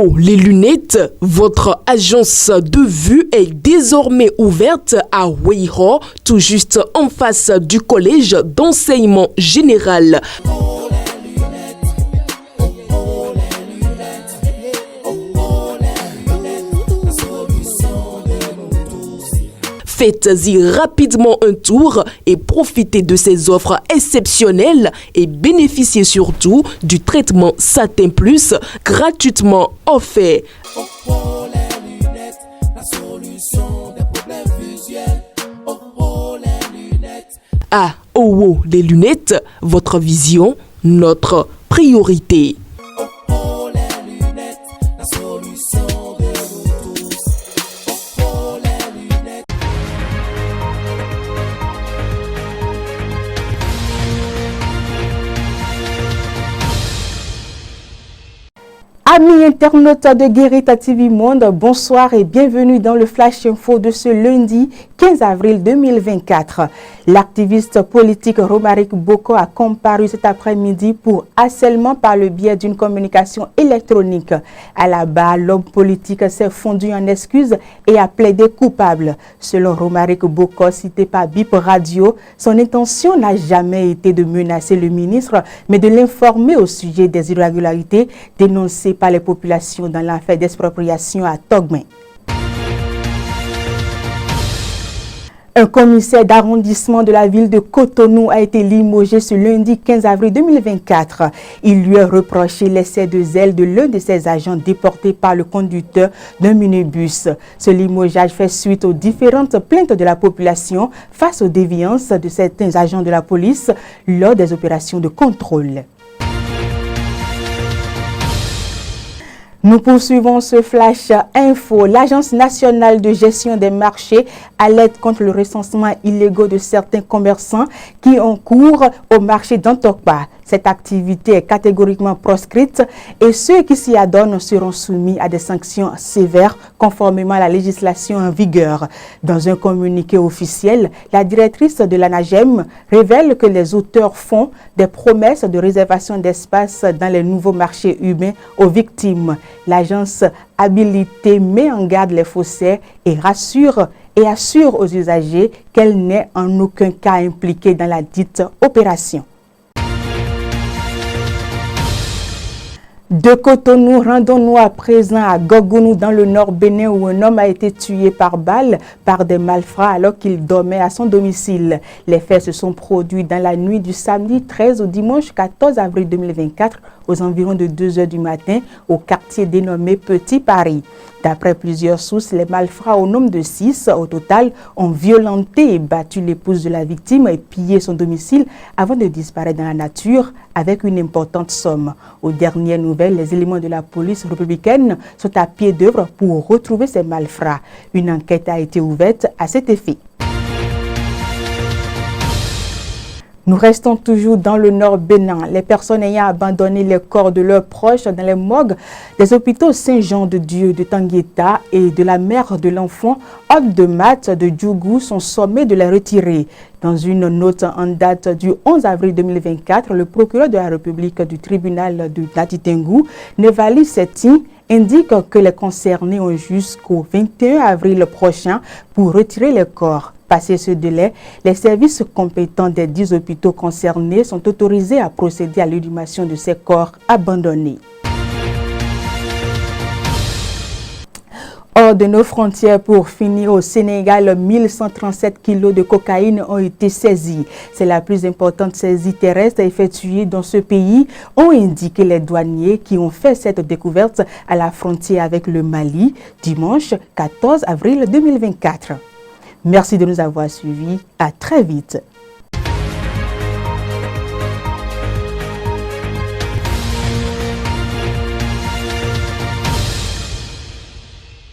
Oh, les lunettes, votre agence de vue est désormais ouverte à Weiho, tout juste en face du collège d'enseignement général. Faites-y rapidement un tour et profitez de ces offres exceptionnelles et bénéficiez surtout du traitement Satin Plus gratuitement offert. Ah, oh, les lunettes, votre vision, notre priorité. Amis internautes de Guérita TV Monde, bonsoir et bienvenue dans le Flash Info de ce lundi 15 avril 2024. L'activiste politique Romaric Boko a comparu cet après-midi pour harcèlement par le biais d'une communication électronique. À la barre, l'homme politique s'est fondu en excuses et a plaidé coupable. Selon Romaric Boko, cité par BIP Radio, son intention n'a jamais été de menacer le ministre, mais de l'informer au sujet des irrégularités dénoncées par les populations dans l'affaire d'expropriation à Togmen. Un commissaire d'arrondissement de la ville de Cotonou a été limogé ce lundi 15 avril 2024. Il lui a reproché l'excès de zèle de l'un de ses agents déportés par le conducteur d'un minibus. Ce limogeage fait suite aux différentes plaintes de la population face aux déviances de certains agents de la police lors des opérations de contrôle. Nous poursuivons ce flash info. L'Agence nationale de gestion des marchés alerte contre le recensement illégaux de certains commerçants qui ont cours au marché d'Antokpa. Cette activité est catégoriquement proscrite et ceux qui s'y adonnent seront soumis à des sanctions sévères conformément à la législation en vigueur. Dans un communiqué officiel, la directrice de l'ANAGEM révèle que les auteurs font des promesses de réservation d'espace dans les nouveaux marchés humains aux victimes. L'agence habilitée met en garde les faussaires et assure aux usagers qu'elle n'est en aucun cas impliquée dans la dite opération. De Cotonou, rendons-nous à présent à Gogounou dans le nord Bénin où un homme a été tué par balle par des malfrats alors qu'il dormait à son domicile. Les faits se sont produits dans la nuit du samedi 13 au dimanche 14 avril 2024 aux environs de 2 h du matin au quartier dénommé Petit Paris. D'après plusieurs sources, les malfrats au nombre de 6 au total ont violenté et battu l'épouse de la victime et pillé son domicile avant de disparaître dans la nature avec une importante somme. Aux dernières nouvelles, les éléments de la police républicaine sont à pied d'œuvre pour retrouver ces malfrats. Une enquête a été ouverte à cet effet. Nous restons toujours dans le nord Bénin. Les personnes ayant abandonné les corps de leurs proches dans les morgues des hôpitaux Saint-Jean-de-Dieu de Tangueta et de la mère de l'enfant, Hop de Mat de Djougou, sont sommés de les retirer. Dans une note en date du 11 avril 2024, le procureur de la République du tribunal de Natitengou, Nevali Seti, indique que les concernés ont jusqu'au 21 avril prochain pour retirer les corps. Passé ce délai, les services compétents des 10 hôpitaux concernés sont autorisés à procéder à l'inhumation de ces corps abandonnés. Hors de nos frontières, pour finir, au Sénégal, 1137 kilos de cocaïne ont été saisis. C'est la plus importante saisie terrestre effectuée dans ce pays, ont indiqué les douaniers qui ont fait cette découverte à la frontière avec le Mali, dimanche 14 avril 2024. Merci de nous avoir suivis. À très vite.